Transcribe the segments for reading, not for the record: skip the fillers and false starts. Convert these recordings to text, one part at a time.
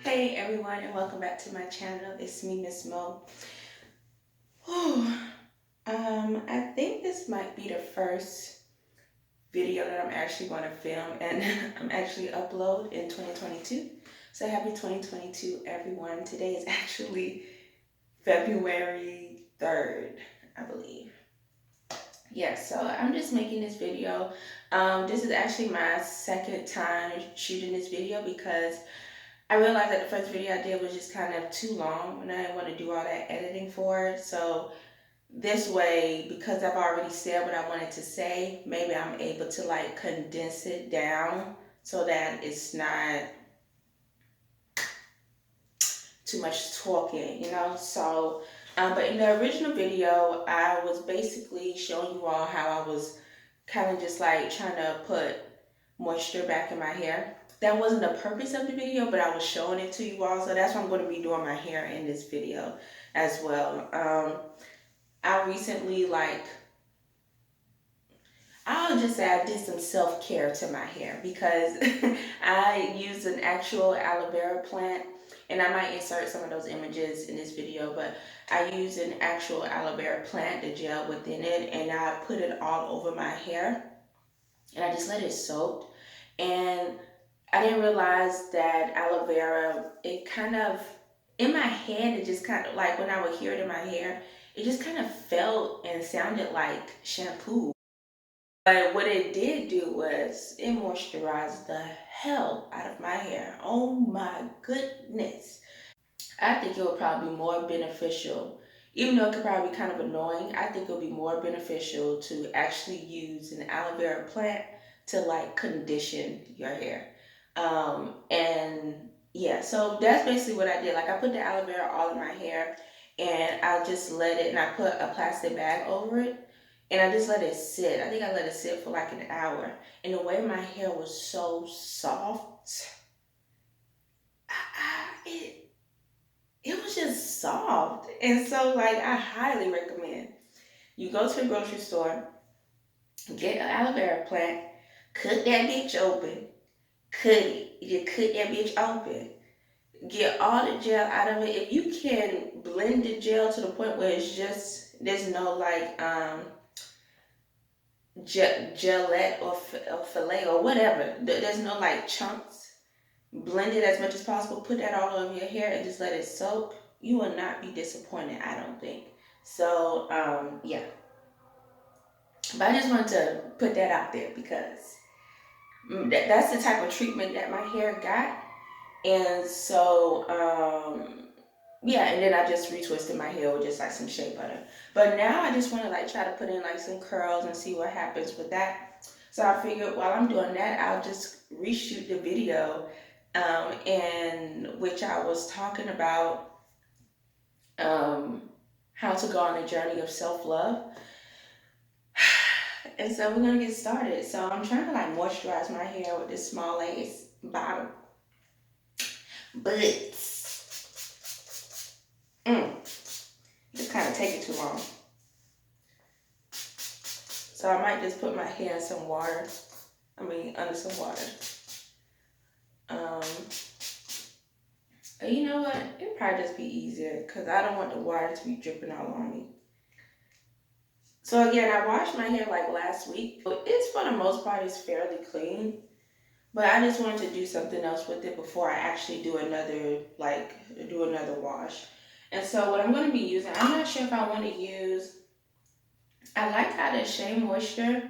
Hey everyone, and welcome back to my channel. It's me, Miss Mo. Whew. I think this might be the first video that I'm actually going to film and I'm actually upload in 2022. So happy 2022, everyone. Today is actually February 3rd, I believe. Yeah, so I'm just making this video. This is actually my second time shooting this video because I realized that the first video I did was just kind of too long and I didn't want to do all that editing for it. So this way, because I've already said what I wanted to say, maybe I'm able to like condense it down so that it's not too much talking, So, but in the original video, I was basically showing you all how I was kind of just like trying to put moisture back in my hair. That wasn't the purpose of the video, but I was showing it to you all. So that's what I'm going to be doing my hair in this video as well. I recently I'll just say I did some self-care to my hair because I used an actual aloe vera plant, and I might insert some of those images in this video, but I used an actual aloe vera plant, the gel within it, and I put it all over my hair and I just let it soak. And I didn't realize that aloe vera, it kind of, in my head, it just kind of like when I would hear it in my hair, it just kind of felt and sounded like shampoo. But what it did do was it moisturized the hell out of my hair. Oh my goodness. I think it would probably be more beneficial, even though it could probably be kind of annoying, I think it would be more beneficial to actually use an aloe vera plant to like condition your hair. And yeah, so that's basically what I did. Like I put the aloe vera all in my hair and I just let it, and I put a plastic bag over it and I just let it sit. I think I let it sit for like an hour. And the way my hair was so soft, it was just soft. And so like I highly recommend you go to the grocery store, get an aloe vera plant, cut that bitch open, cut it. You cut that bitch open. Get all the gel out of it. If you can blend the gel to the point where it's just there's no like gelette or fillet or whatever. There's no like chunks. Blend it as much as possible. Put that all over your hair and just let it soak. You will not be disappointed, I don't think. So yeah, but I just wanted to put that out there because that's the type of treatment that my hair got. And so yeah, and then I just retwisted my hair with just like some shea butter. But now I just want to like try to put in like some curls and see what happens with that. So I figured while I'm doing that, I'll just reshoot the video in which I was talking about um, how to go on a journey of self-love. And so we're gonna get started. So I'm trying to like moisturize my hair with this small lace bottle. But just kind of taking too long. So I might just put my hair in some water. Under some water. You know what? It'd probably just be easier because I don't want the water to be dripping all on me. So again, I washed my hair like last week. It's for the most part, it's fairly clean. But I just wanted to do something else with it before I actually do another wash. And so what I'm going to be using, I'm not sure if I want to use, I like how the Shea Moisture,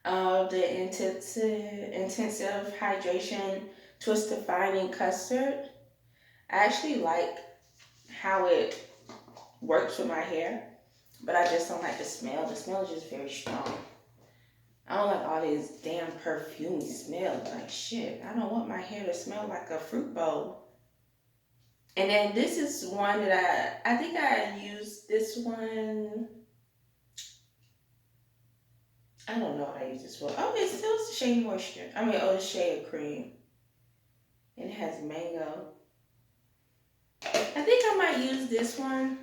the intensive hydration twist defining custard. I actually like how it works with my hair, but I just don't like the smell. The smell is just very strong. I don't like all this damn perfumey smell. Like shit, I don't want my hair to smell like a fruit bowl. And then this is one that I think I used this one. I don't know what I use this for. Oh, it's still Shea Moisture. It's Shea Cream. And it has mango. I think I might use this one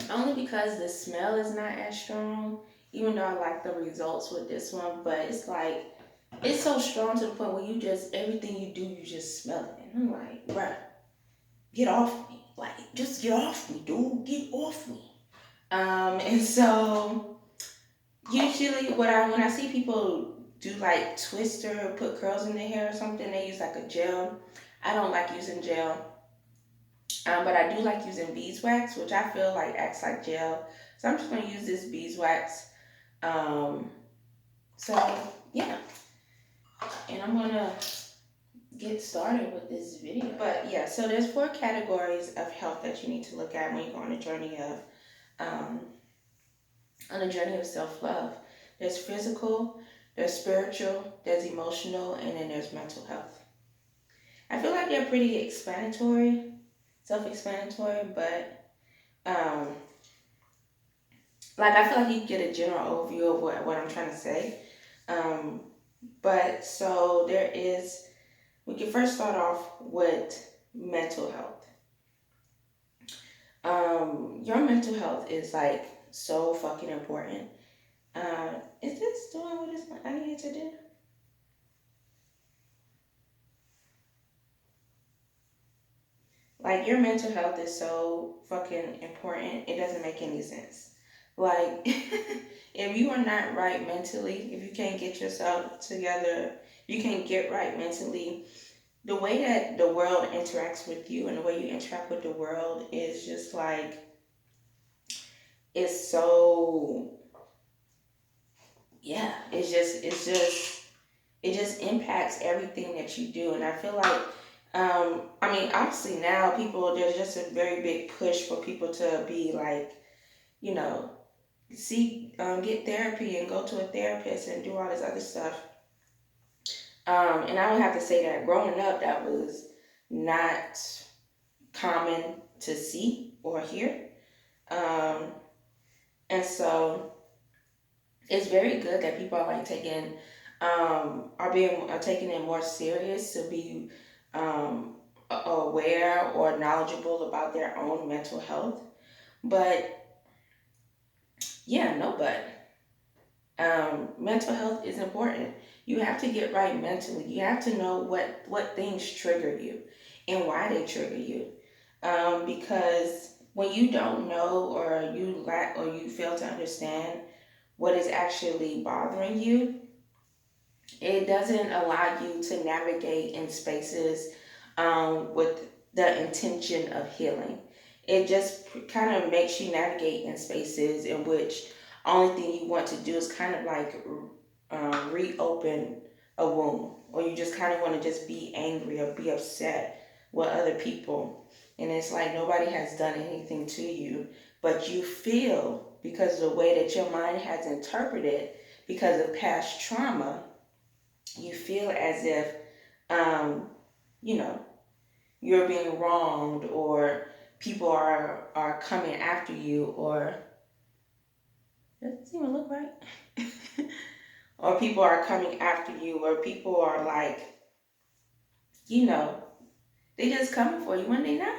only because the smell is not as strong, even though I like the results with this one. But it's like, it's so strong to the point where everything you do, you just smell it. And I'm like, bruh. get off me. Like, just get off me, dude. Get off me. And so usually when I see people do like twist or put curls in their hair or something, they use like a gel. I don't like using gel. But I do like using beeswax, which I feel like acts like gel. So I'm just gonna use this beeswax. Um, so yeah, and I'm gonna get started with this video. But yeah, so there's 4 categories of health that you need to look at when you go um, on a journey of self-love. There's physical, there's spiritual, there's emotional, and then there's mental health. I feel like they're pretty explanatory, self-explanatory, but um, like I feel like you get a general overview of what I'm trying to say. Um, but so we can first start off with mental health. Your mental health is like so fucking important. Is this doing what I needed to do? Like your mental health is so fucking important. It doesn't make any sense. Like if you are not right mentally, if you can't get yourself together, you can't get right mentally. The way that the world interacts with you and the way you interact with the world is just like it's so yeah. It just impacts everything that you do, and I feel like I mean obviously now people there's just a very big push for people to be like you know get therapy and go to a therapist and do all this other stuff. And I would have to say that growing up, that was not common to see or hear. Um, and so it's very good that people are like are taking it more serious to be um, aware or knowledgeable about their own mental health. But yeah, no, but mental health is important. You have to get right mentally. You have to know what things trigger you and why they trigger you. Because when you don't know or you lack or you fail to understand what is actually bothering you, it doesn't allow you to navigate in spaces with the intention of healing. It just kind of makes you navigate in spaces in which only thing you want to do is kind of like reopen a wound, or you just kind of want to just be angry or be upset with other people. And it's like nobody has done anything to you, but you feel because of the way that your mind has interpreted because of past trauma, you feel as if, um, you know, you're being wronged or people are coming after you or doesn't even look right. Or people are coming after you or people are like, you know, they just coming for you when they not.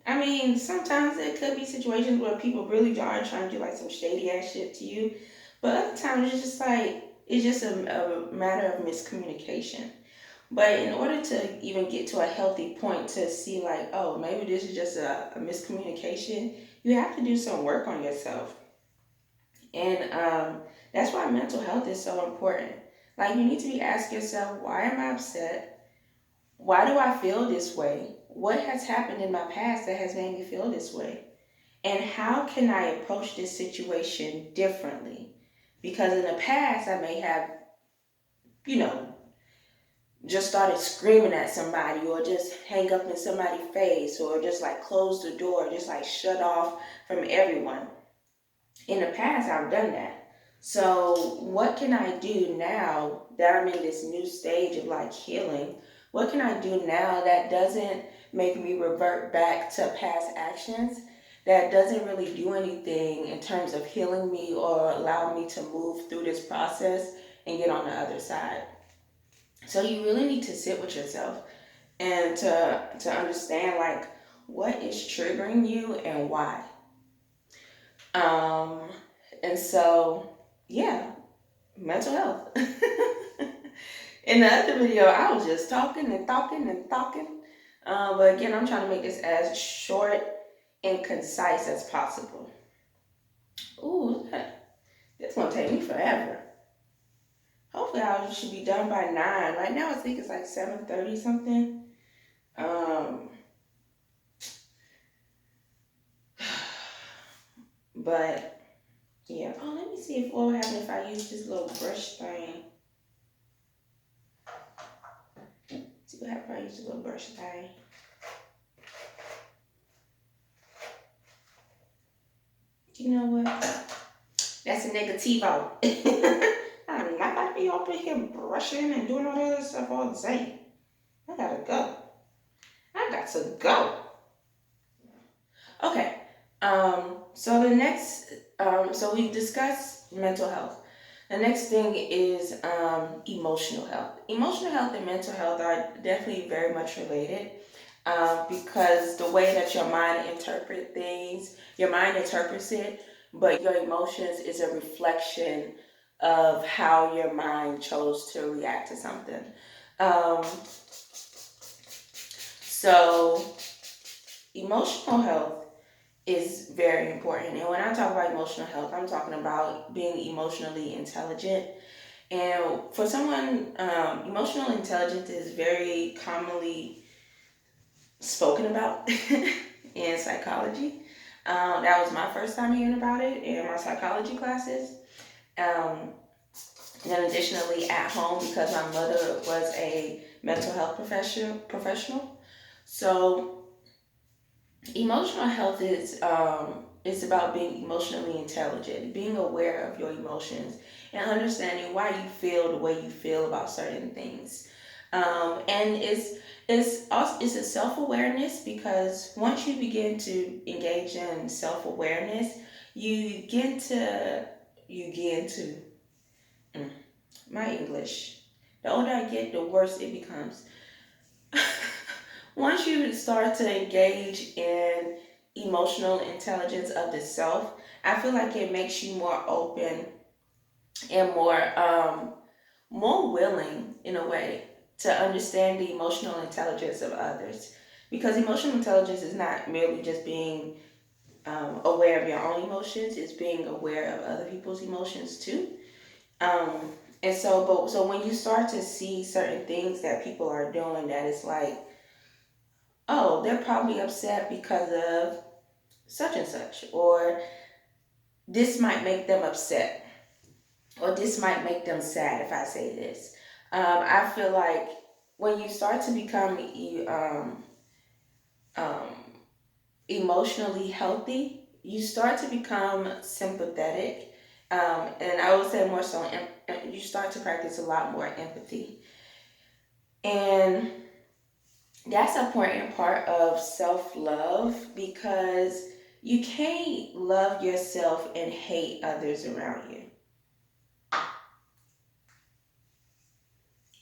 I mean, sometimes there could be situations where people really are trying to do like some shady ass shit to you. But other times it's just like, it's just a matter of miscommunication. But in order to even get to a healthy point to see like, oh, maybe this is just a miscommunication, you have to do some work on yourself. And that's why mental health is so important. Like you need to be asking yourself, why am I upset? Why do I feel this way? What has happened in my past that has made me feel this way? And how can I approach this situation differently? Because in the past, I may have, you know, just started screaming at somebody or just hang up in somebody's face or just like close the door, just like shut off from everyone. In the past, I've done that. So, what can I do now that I'm in this new stage of like healing? What can I do now that doesn't make me revert back to past actions? That doesn't really do anything in terms of healing me or allow me to move through this process and get on the other side. So, you really need to sit with yourself and to understand like what is triggering you and why. Um, and so, yeah, mental health. In the other video, I was just talking and talking and talking. But again, I'm trying to make this as short and concise as possible. Ooh, this gonna take me forever. Hopefully, I should be done by 9. Right now, I think it's like 7:30 something. Um, but yeah. Oh, let me see if what would happen if I use this little brush thing. See what happens if I use this little brush thing. You know what? That's a negativo. I'm not about to be up in here brushing and doing all that other stuff all the time. I gotta go. I got to go. Okay. So the next, so we discussed mental health. The next thing is emotional health. Emotional health and mental health are definitely very much related because the way that your mind interprets things, your mind interprets it, but your emotions is a reflection of how your mind chose to react to something. Um, so emotional health is very important. And when I talk about emotional health, I'm talking about being emotionally intelligent. And for someone, emotional intelligence is very commonly spoken about in psychology. That was my first time hearing about it in my psychology classes. Um, and additionally, at home, because my mother was a mental health professional. So emotional health is about being emotionally intelligent, being aware of your emotions, and understanding why you feel the way you feel about certain things. And it's a self awareness because once you begin to engage in self awareness, you get to mm, my English. The older I get, the worse it becomes. Once you start to engage in emotional intelligence of the self, I feel like it makes you more open and more willing in a way to understand the emotional intelligence of others. Because emotional intelligence is not merely just being aware of your own emotions; it's being aware of other people's emotions too. Um, so when you start to see certain things that people are doing, that it's like, oh, they're probably upset because of such and such, or this might make them upset, or this might make them sad if I say this. I feel like when you start to become um, emotionally healthy, you start to become sympathetic. And I would say more so, you start to practice a lot more empathy. And that's an important part of self love because you can't love yourself and hate others around you.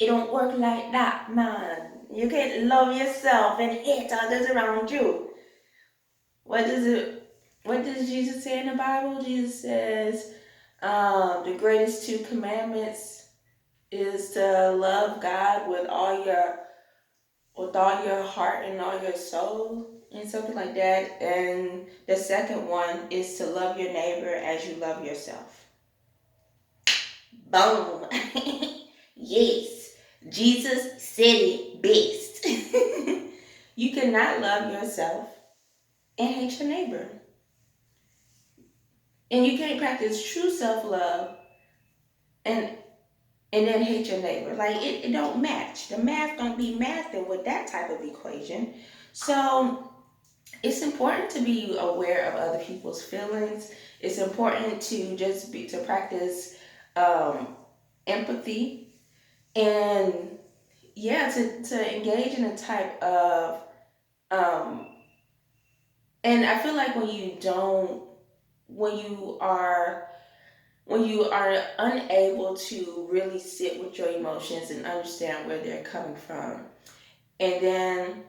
It don't work like that, man. You can't love yourself and hate others around you. What does it? What does Jesus say in the Bible? Jesus says, the greatest two commandments is to love God with all your heart and all your soul and something like that. And the second one is to love your neighbor as you love yourself. Boom. Yes. Jesus said it best. You cannot love yourself and hate your neighbor. And you can't practice true self-love and then hate your neighbor. Like it don't match. The math don't be mathing with that type of equation. So it's important to be aware of other people's feelings. It's important to just be to practice um, empathy and yeah, to engage in a type of um, and I feel like when you are when you are unable to really sit with your emotions and understand where they're coming from, and then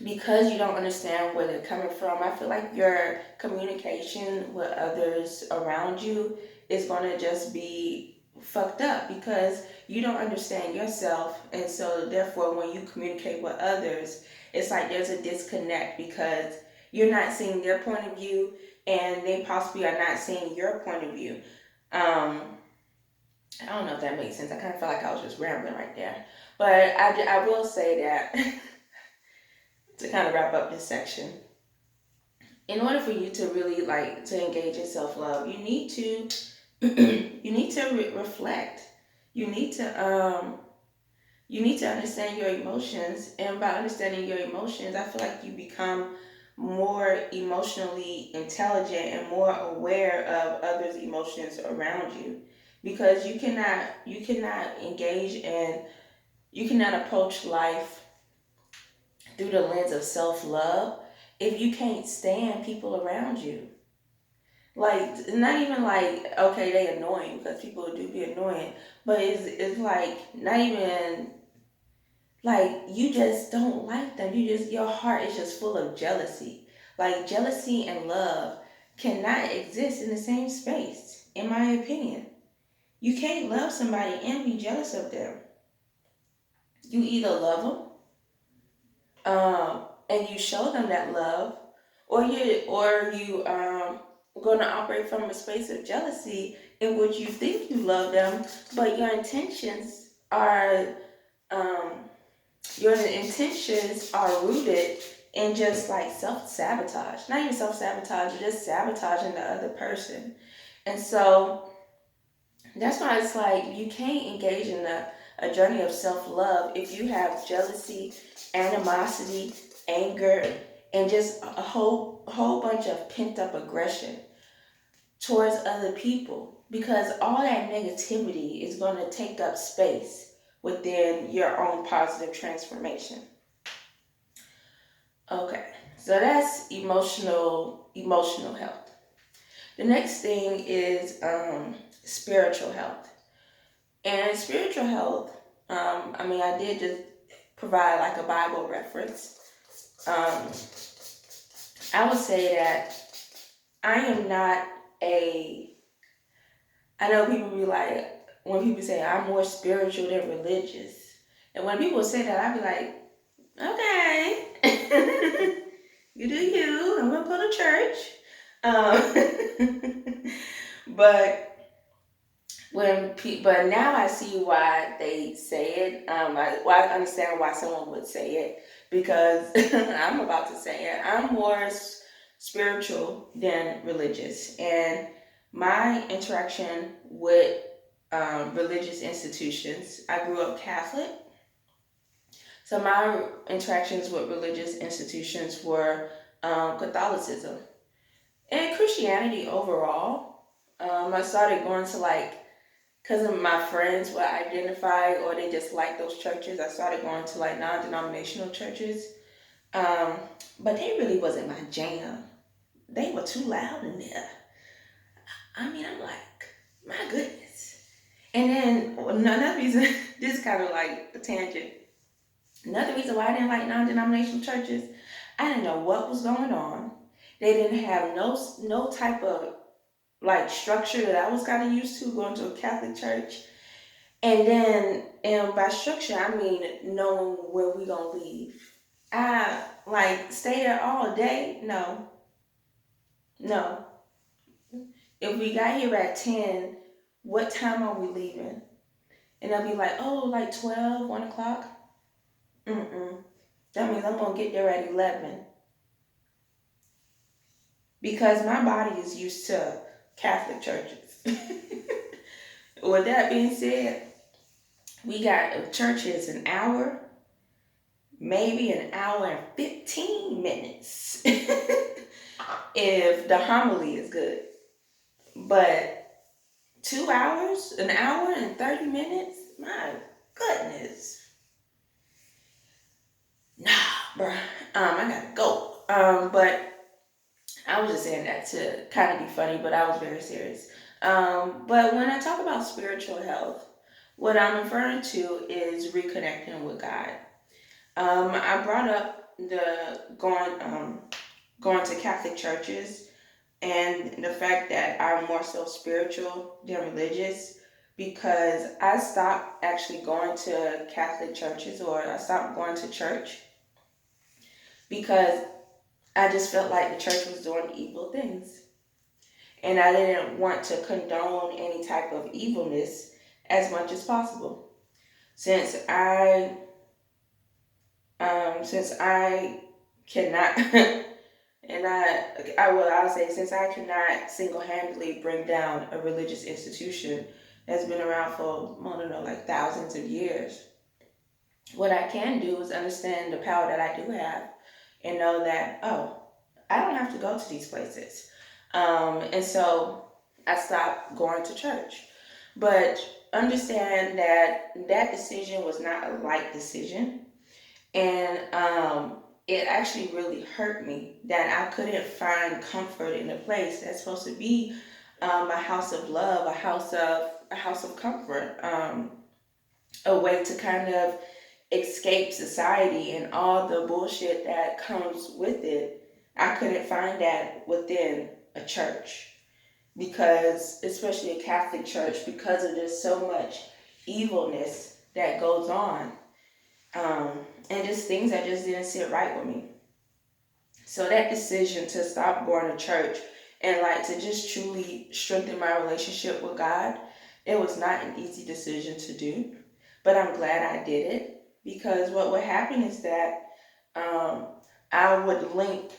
because you don't understand where they're coming from, I feel like your communication with others around you is going to just be fucked up because you don't understand yourself, and so therefore when you communicate with others, it's like there's a disconnect because you're not seeing their point of view, and they possibly are not seeing your point of view. um I don't know if that makes sense. I kind of felt like I was just rambling right there, but I will say that to kind of wrap up this section, in order for you to really like to engage in self-love, you need to you need to reflect. You need to you need to understand your emotions, and by understanding your emotions, I feel like you become more emotionally intelligent and more aware of others' emotions around you, because you cannot engage in you cannot approach life through the lens of self-love if you can't stand people around you. Like, not even like, okay, they annoying, because people do be annoying, but it's like not even like you just don't like them. You just, your heart is just full of jealousy. Like, jealousy and love cannot exist in the same space, in my opinion. You can't love somebody and be jealous of them. You either love them, and you show them that love, or you going to operate from a space of jealousy in which you think you love them, but um, your intentions are rooted in just like self sabotage. Not even self sabotage, but just sabotaging the other person. And so that's why it's like you can't engage in a journey of self love if you have jealousy, animosity, anger, and just a whole bunch of pent up aggression towards other people, because all that negativity is going to take up space within your own positive transformation. Okay, so that's emotional health. The next thing is spiritual health. And spiritual health, I mean, I did just provide like a Bible reference. Um, I would say that I am not a, I know people be like, when people say I'm more spiritual than religious. And when people say that, I be like, okay, you do you, I'm going to go to church. But but now I see why they say it. I understand why someone would say it, because I'm about to say it. I'm more spiritual than religious, and my interaction with religious institutions. I grew up Catholic, so my interactions with religious institutions were Catholicism and Christianity overall. I started going to like, because of my friends would identify or they just like those churches, I started going to like non-denominational churches. Um, but they really wasn't my jam. They were too loud in there. I mean, I'm like, my goodness. And then another reason, this is kind of like a tangent. Another reason why I didn't like non-denominational churches, I didn't know what was going on. They didn't have no type of like structure that I was kind of used to going to a Catholic church. And then, and by structure, I mean knowing where we gonna leave. I like stay there all day. No, no. If we got here at 10, what time are we leaving? And they'll be like, oh, like 12, 1 o'clock. Mm-mm. That means I'm gonna get there at 11, because my body is used to Catholic churches. With that being said, we got churches an hour, maybe an hour and 15 minutes if the homily is good. But 2 hours, an hour and 30 minutes, my goodness. Nah, bruh. I gotta go. But I was just saying that to kind of be funny, but I was very serious. But when I talk about spiritual health, what I'm referring to is reconnecting with God. I brought up the going to Catholic churches and the fact that I'm more so spiritual than religious, because I stopped actually going to Catholic churches, or I stopped going to church because I just felt like the church was doing evil things. And I didn't want to condone any type of evilness as much as possible. Since I cannot, and I'll say, since I cannot single-handedly bring down a religious institution that's been around for, I don't know, like thousands of years, what I can do is understand the power that I do have and know that, oh, I don't have to go to these places. And so I stopped going to church. But understand that that decision was not a light decision. And it actually really hurt me that I couldn't find comfort in a place that's supposed to be a house of love, a house of comfort, a way to kind of escape society and all the bullshit that comes with it. I couldn't find that within a church, because, especially a Catholic church, because of there's so much evilness that goes on, and just things that just didn't sit right with me. So that decision to stop going to church and like to just truly strengthen my relationship with God, it was not an easy decision to do, but I'm glad I did it, because what would happen is that um, I would link.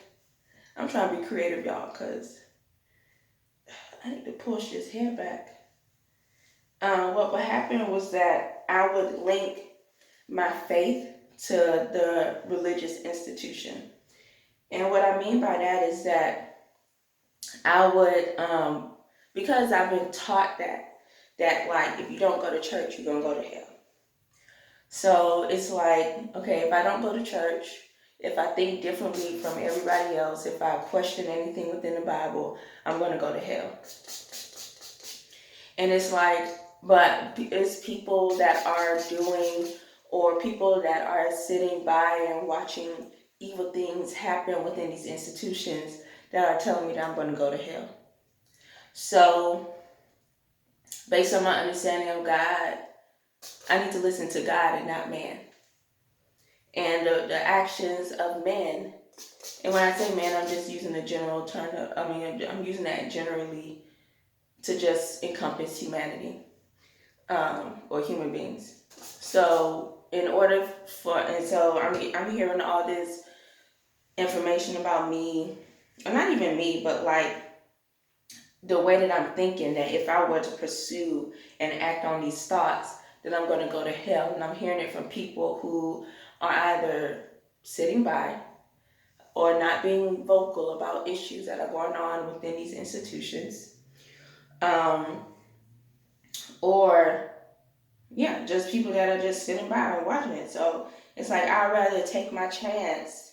I'm trying to be creative, y'all, because I need to push this hair back. What would happen was that I would link my faith to the religious institution. And what I mean by that is that I would, because I've been taught that like if you don't go to church, you're gonna go to hell. So it's like, okay, if I don't go to church, if I think differently from everybody else, if I question anything within the Bible, I'm gonna go to hell. And it's like, but it's people that are doing, or people that are sitting by and watching evil things happen within these institutions that are telling me that I'm going to go to hell. So, based on my understanding of God, I need to listen to God and not man. And the actions of men, and when I say man, I'm just using the general term, I'm using that generally to just encompass humanity, or human beings. So in order for, and so I'm hearing all this information about me, or not even me, but like the way that I'm thinking, that if I were to pursue and act on these thoughts, that I'm going to go to hell. And I'm hearing it from people who are either sitting by or not being vocal about issues that are going on within these institutions, or yeah, just people that are just sitting by and watching it. So it's like I'd rather take my chance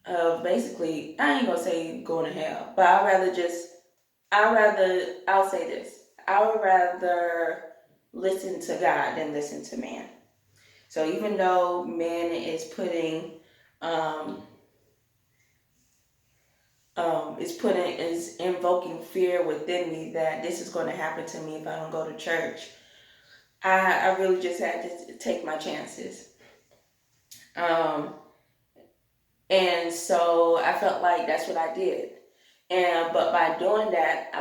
of, basically, I ain't gonna say going to hell, but I'll say this. I would rather listen to God than listen to man. So even though man is invoking fear within me that this is going to happen to me if I don't go to church, I really just had to take my chances. And so I felt like that's what I did. But by doing that,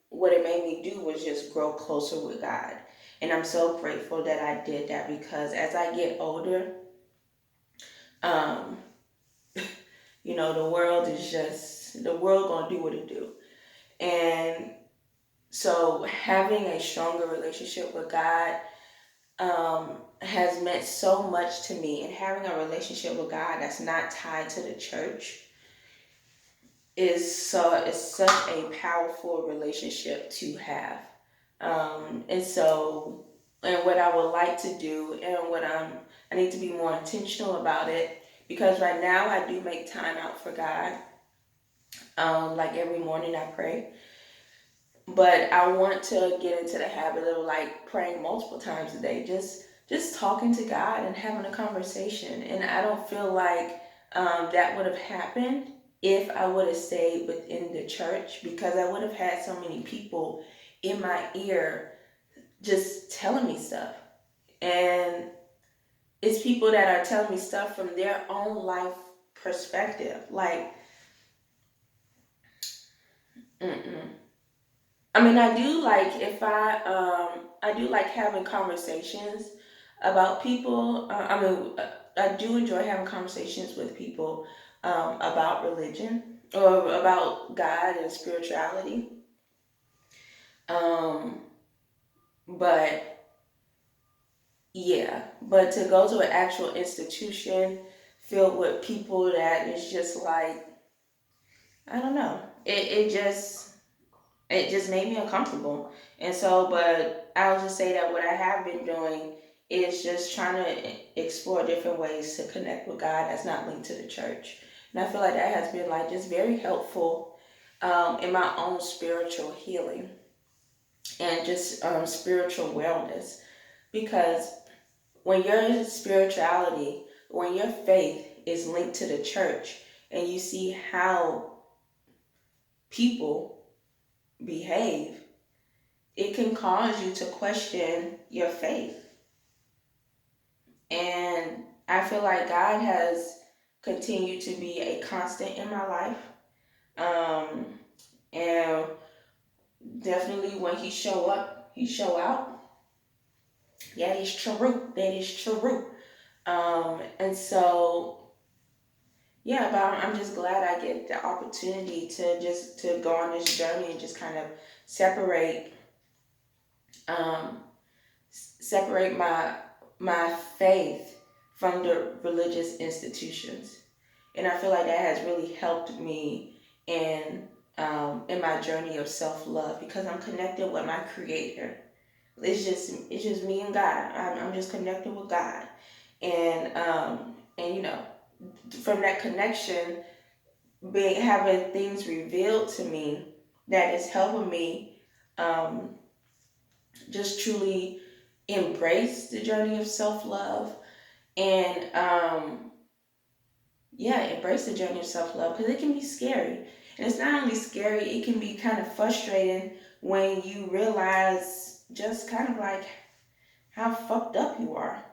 what it made me do was just grow closer with God. And I'm so grateful that I did that, because as I get older, um, the world gonna do what it do. And so having a stronger relationship with God has meant so much to me. And having a relationship with God that's not tied to the church is such a powerful relationship to have. And what I would like to do, and I need to be more intentional about it, because right now I do make time out for God. Like every morning I pray, but I want to get into the habit of like praying multiple times a day, just talking to God and having a conversation. And I don't feel like that would have happened if I would have stayed within the church, because I would have had so many people in my ear just telling me stuff. And it's people that are telling me stuff from their own life perspective. Like, mm-mm. I mean, I do like if I do like having conversations about people. I do enjoy having conversations with people about religion or about God and spirituality. Um, but yeah, but to go to an actual institution filled with people that is just like, I don't know. It just made me uncomfortable. And so, but I'll just say that what I have been doing is just trying to explore different ways to connect with God that's not linked to the church. And I feel like that has been like just very helpful in my own spiritual healing and just spiritual wellness. Because when your spirituality, when your faith is linked to the church, and you see how people behave, it can cause you to question your faith. And I feel like God has continued to be a constant in my life. Um, and definitely when he show up, he show out. That is true. That is true. And so yeah, but I'm just glad I get the opportunity to go on this journey and just kind of separate um, separate my faith from the religious institutions, and I feel like that has really helped me in my journey of self love because I'm connected with my Creator. It's just me and God. I'm just connected with God, and from that connection, being having things revealed to me that is helping me um, just truly embrace the journey of self love and yeah, embrace the journey of self love because it can be scary. And it's not only scary, it can be kind of frustrating when you realize just kind of like how fucked up you are.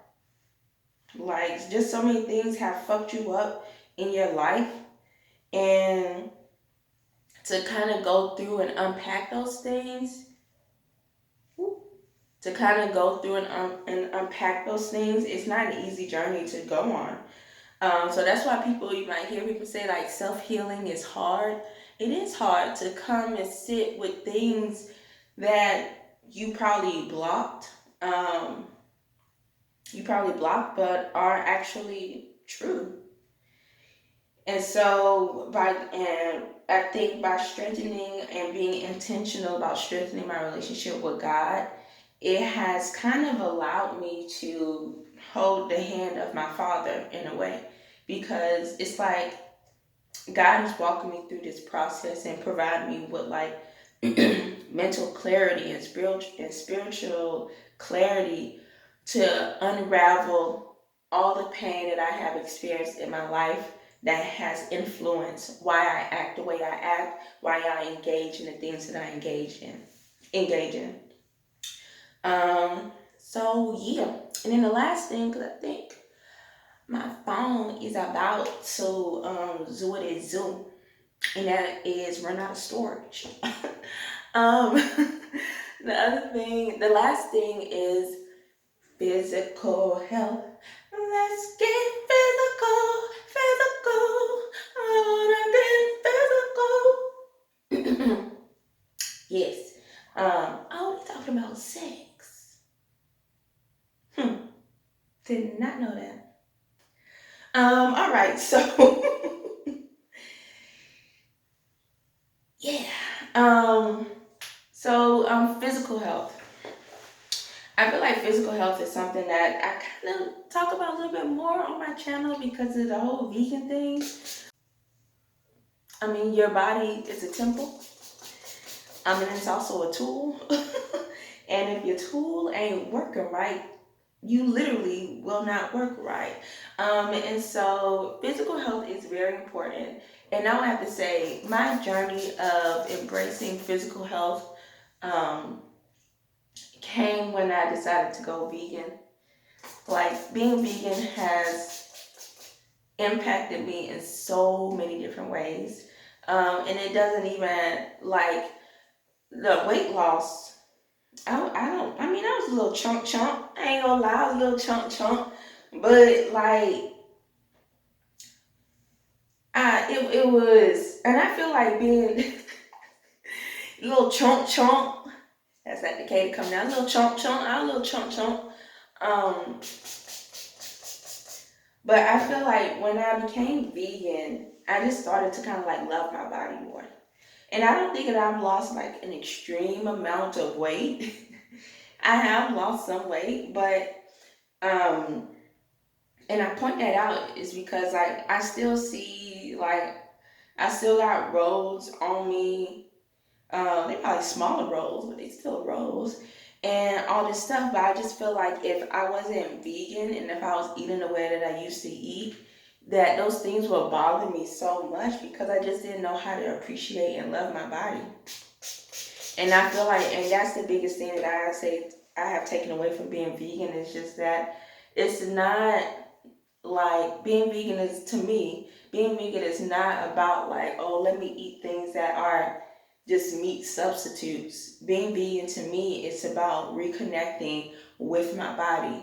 Like, just so many things have fucked you up in your life. And to kind of go through and unpack those things, to kind of go through and unpack those things, it's not an easy journey to go on. So that's why you might hear people say like self healing is hard. It is hard to come and sit with things that um, you probably blocked, but are actually true. And so I think by strengthening and being intentional about strengthening my relationship with God, it has kind of allowed me to hold the hand of my Father in a way, because it's like God is walking me through this process and providing me with like mental clarity and spiritual clarity to unravel all the pain that I have experienced in my life that has influenced why I act the way I act, why I engage in the things that I engage in. So yeah, and then the last thing, because I think my phone is about to do what it do, and that is run out of storage. um, the last thing is physical health. Let's get physical. I wanna get physical. Yes. Oh, we talking about sex. Did not know that. All right, so yeah. Um, physical health. I feel like physical health is something that I kind of talk about a little bit more on my channel because of the whole vegan thing. I mean, your body is a temple. I mean, it's also a tool. And if your tool ain't working right, you literally will not work right. And so physical health is very important. And I would have to say, my journey of embracing physical health um, came when I decided to go vegan. Like, being vegan has impacted me in so many different ways. And it doesn't even, like, the weight loss. I mean, I was a little chunk. I ain't gonna lie, I was a little chunk. But, like, it was, and I feel like being a little chunk. That's that Decatur coming down. A little chunk. I was a little chunk. Um, but I feel like when I became vegan, I just started to kind of like love my body more. And I don't think that I've lost like an extreme amount of weight. I have lost some weight, but um, and I point that out is because like I still see like I still got rolls on me. They probably smaller rolls, but they still rolls and all this stuff. But I just feel like if I wasn't vegan and if I was eating the way that I used to eat, that those things would bother me so much because I just didn't know how to appreciate and love my body. And I feel like, and that's the biggest thing that I say I have taken away from being vegan is just that it's not like being vegan is to me, being vegan is not about like, oh, let me eat things that are just meat substitutes. Being vegan to me, it's about reconnecting with my body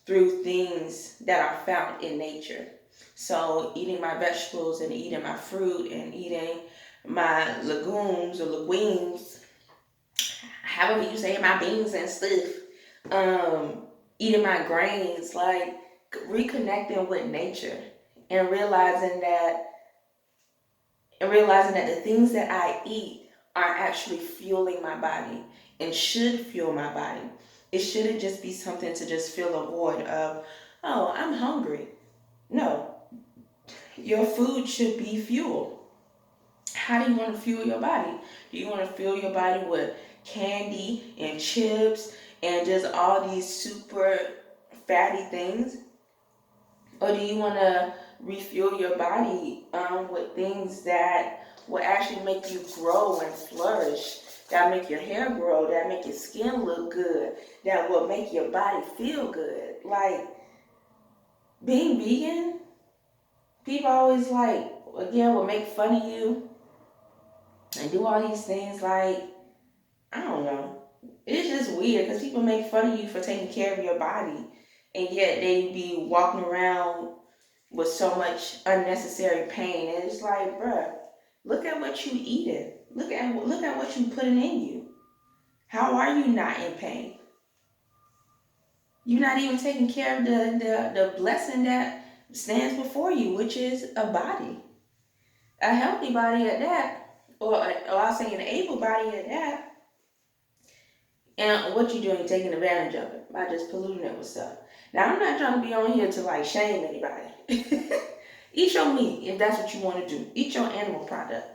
through things that are found in nature. So eating my vegetables and eating my fruit and eating my legumes or legumes, however you say it, my beans and stuff, um, eating my grains, like reconnecting with nature and realizing that the things that I eat are actually fueling my body and should fuel my body. It shouldn't just be something to just fill a void of, oh, I'm hungry. No, your food should be fuel. How do you want to fuel your body? Do you want to fuel your body with candy and chips and just all these super fatty things? Or do you want to refuel your body with things that will actually make you grow and flourish, that make your hair grow, that make your skin look good, that will make your body feel good? Like, being vegan, people always like, again, will make fun of you and do all these things like, I don't know. It's just weird because people make fun of you for taking care of your body, and yet they be walking around with so much unnecessary pain. And it's like, bruh, look at what you eating. Look at what you putting in you. How are you not in pain? You're not even taking care of the blessing that stands before you, which is a body, a healthy body at that, or I'll say an able body at that. And what you doing? You're taking advantage of it by just polluting it with stuff. Now, I'm not trying to be on here to like shame anybody. Eat your meat if that's what you want to do. Eat your animal product.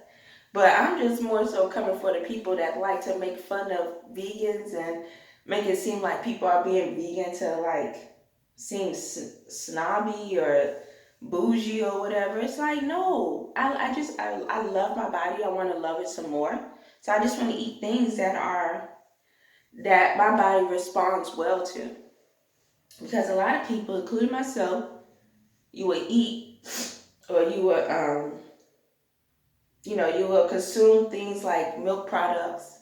But I'm just more so coming for the people that like to make fun of vegans and make it seem like people are being vegan to like seem snobby or bougie or whatever. It's like, no. I love my body. I want to love it some more. So I just want to eat things that my body responds well to. Because a lot of people, including myself, you would eat or you will consume things like milk products,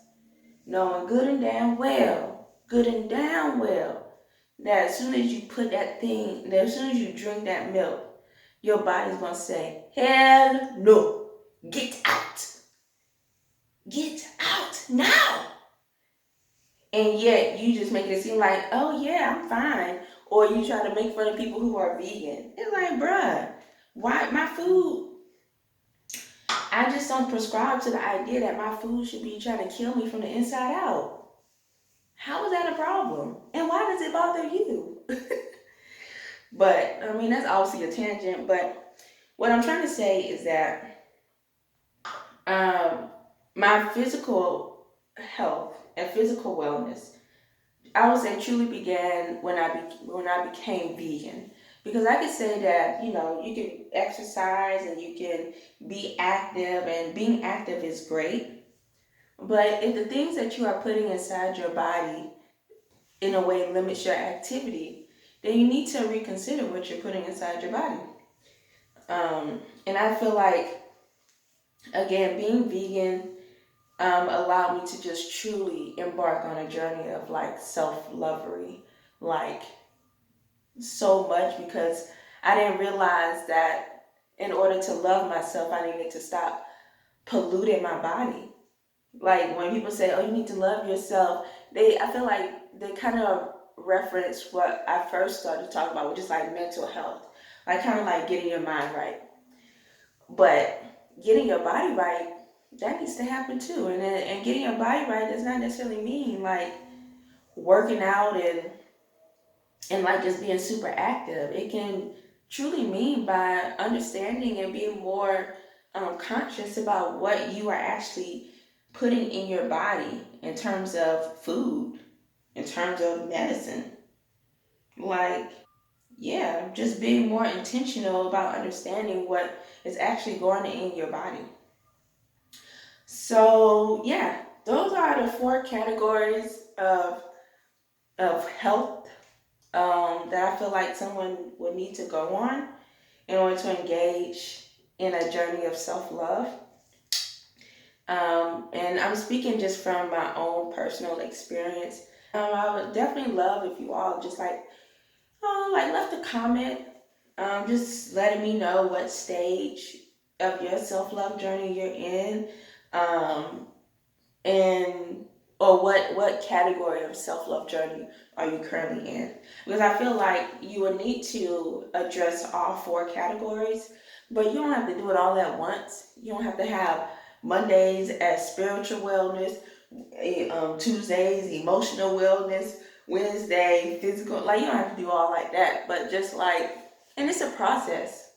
knowing good and damn well, that as soon as you put that thing, that as soon as you drink that milk, your body's gonna say, hell no, get out now. And yet you just make it seem like, oh yeah, I'm fine. Or you try to make fun of people who are vegan. It's like, bruh, why my food? I just don't prescribe to the idea that my food should be trying to kill me from the inside out. How is that a problem? And why does it bother you? But I mean, that's obviously a tangent. But what I'm trying to say is that um, my physical health and physical wellness I would say truly began when I became vegan. Because I could say that, you can exercise and you can be active, and being active is great. But if the things that you are putting inside your body in a way limits your activity, then you need to reconsider what you're putting inside your body. And I feel like, again, being vegan allowed me to just truly embark on a journey of like self-lovery, like so much, because I didn't realize that in order to love myself, I needed to stop polluting my body. Like when people say, "Oh, you need to love yourself," I feel like they kind of reference what I first started talking about, which is like mental health, like kind of like getting your mind right. But getting your body right, that needs to happen too. And getting your body right does not necessarily mean like working out and like just being super active. It can truly mean by understanding and being more conscious about what you are actually putting in your body in terms of food, in terms of medicine. Like, yeah, just being more intentional about understanding what is actually going in your body. So, yeah, those are the four categories of health that I feel like someone would need to go on in order to engage in a journey of self love. And I'm speaking just from my own personal experience. I would definitely love if you all just like left a comment, just letting me know what stage of your self love journey you're in, um, and or what category of self love journey are you currently in? Because I feel like you will need to address all four categories, but you don't have to do it all at once. You don't have to have Mondays as spiritual wellness, Tuesdays emotional wellness, Wednesday physical. Like you don't have to do all like that, but just like, and it's a process.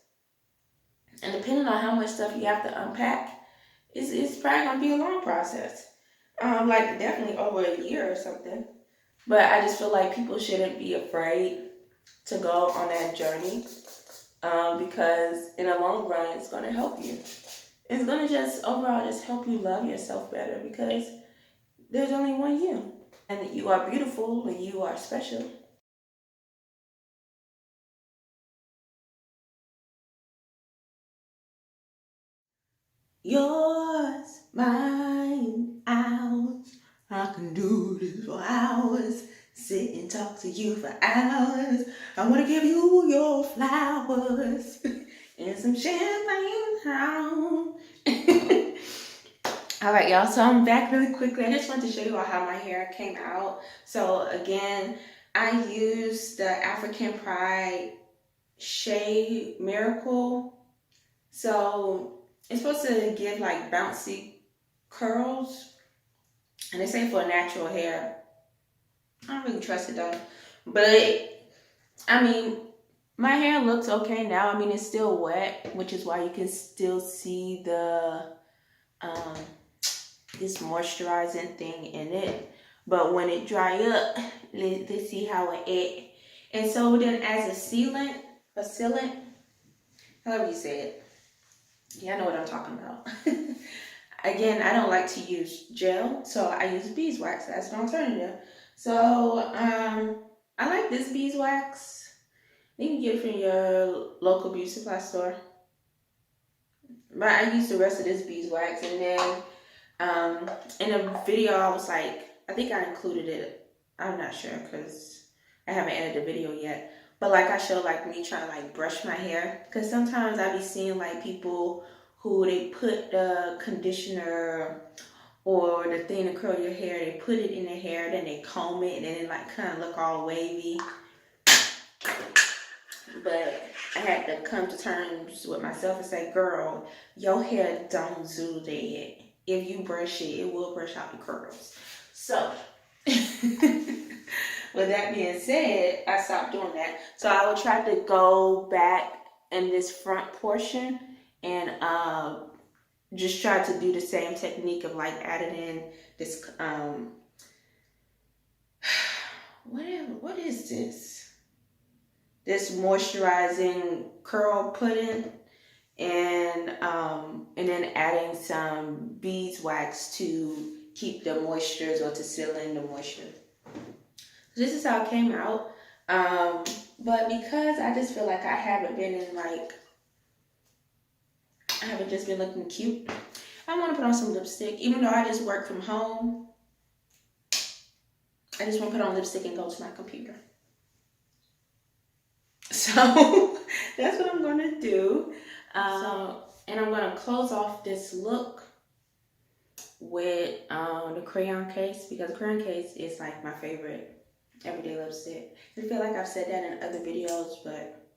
And depending on how much stuff you have to unpack, it's probably gonna be a long process. Like definitely over a year or something. But I just feel like people shouldn't be afraid to go on that journey, because in the long run, it's gonna help you. It's gonna just overall just help you love yourself better, because there's only one you, and you are beautiful and you are special. Yours, mine, ours. I can do this for hours. Sit and talk to you for hours. I wanna give you your flowers and some champagne now. All right, y'all. So I'm back really quickly. I just wanted to show you all how my hair came out. So again, I used the African Pride Shea Miracle. So it's supposed to give like bouncy curls, and they say for natural hair. I don't really trust it though, but I mean, my hair looks okay now. I mean, it's still wet, which is why you can still see the um, this moisturizing thing in it. But when it dry up, let's see how it is. And so then as a sealant, however you say it, yeah, I know what I'm talking about. Again, I don't like to use gel, so I use beeswax as an alternative. So I like this beeswax. You can get it from your local beauty supply store. But I use the rest of this beeswax, and then in a video I was like, I think I included it. I'm not sure because I haven't edited the video yet. But like I showed like me trying to like brush my hair, because sometimes I be seeing like people who they put the conditioner or the thing to curl your hair, they put it in their hair, then they comb it, and then it like kind of look all wavy. But I had to come to terms with myself and say, girl, your hair don't do that. If you brush it, it will brush out the curls. So, with that being said, I stopped doing that. So I will try to go back in this front portion and just try to do the same technique of like adding in this what is this? This moisturizing curl pudding, and then adding some beeswax to keep the moistures or to seal in the moisture. This is how it came out. But because I just feel like I haven't been in like, I haven't just been looking cute, I want to put on some lipstick. Even though I just work from home, I just want to put on lipstick and go to my computer. So that's what I'm going to do. And I'm going to close off this look with the crayon case, because the crayon case is like my favorite everyday lipstick. I feel like I've said that in other videos, but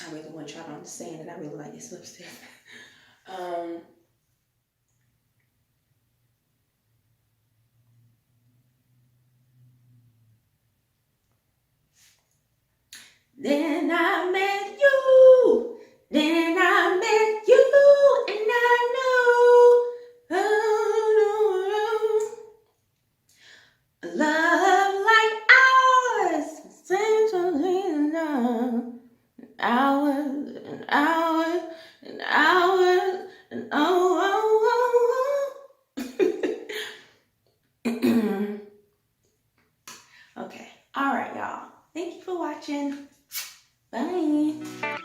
I really want y'all to understand that I really like this lipstick. Then I met you. Then I met you, and I know, a love like ours seems to lead hours and hours and hours and oh. Okay, all right, y'all. Thank you for watching. Bye.